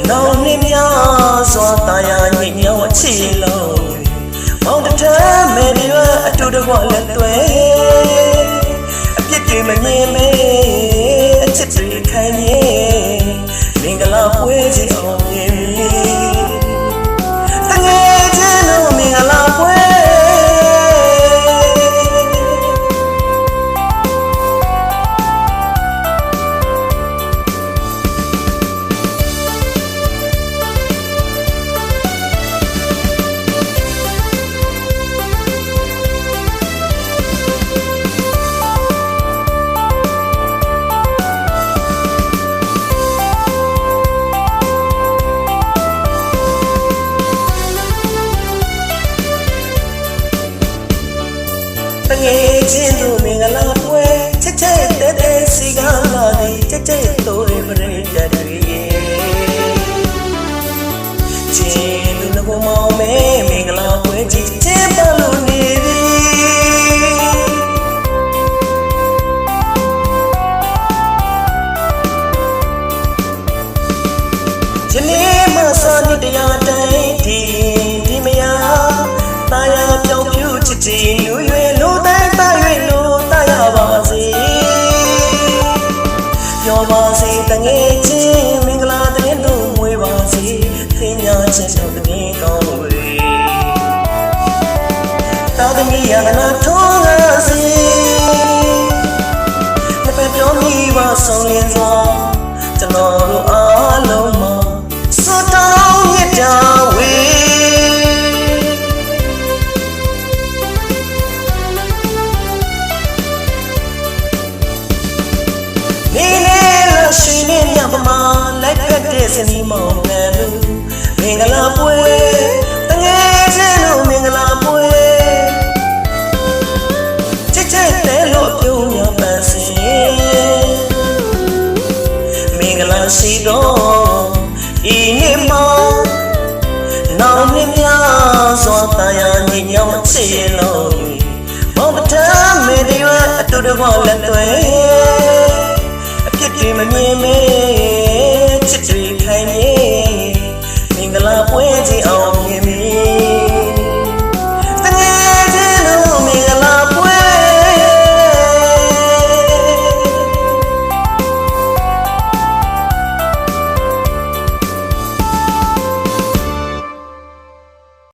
နောင်နှစ်များစွာတာယာညင်ညောင်းချီလုံးမောင်တထမဲ့ဒီအတူတကွလက်သွဲအပြစ်တွေမမြင်မဲအချစ်တွေခံနေမင်္ဂလာပွဲကြီးအောင်မြင်တငယ်ချင်းတို့မင်္ဂလာပွဲတငယ်ချင်းတို့မင်္ဂလာပွဲချက်ချက်တဲ့စီကားလာသည်ချက်ချက်တို့ရပရိသတ်တွေချင်းလူနှဘမောင်မဲမင်္ဂလာပွဲကြီးကျင်းပလို့နေပြီယနေ့မှစာနစ်တရားတိုင်းဒီမယားတာယာပြောင်းပြူချစ်ချင်လူရွယ်လို့တိုင်းတာရွယ်လို့တာယာပါစေပြောပါစေတငယ်ချင်းမင်္ဂလာတဲ့တို့မွေးပါစေသင်ညာချင်းတို့တည်းကောင်းဝေးတာသမီးရနာထောင်းလာစေတစ်ဖက်ပြောမိပါဆုံးလင်းစွာကျွန်တော်တို့အားလုံးမှာစောတောင်းမြတ်တာဝေးရှင်နဲ့ညပမာလိုက်ဖက်တဲ့စနီးမောင်နှံတို့မင်္ဂလာပွဲတငယ်ချင်းတို့မင်္ဂလာပွဲချစ်ချစ်တဲ့လို့ပြုံးရပန်းစင်မင်္ဂလာရှိတော်ဤနေ့မှာနောင်နှစ်များစွာတာယာညင်ညောင်းချစ်လုံးမောင်တမဲဒီဝအတူတကွလက်သွဲအပြစ်တွေမမြင်မဲချစ်တွေခိုင်နေ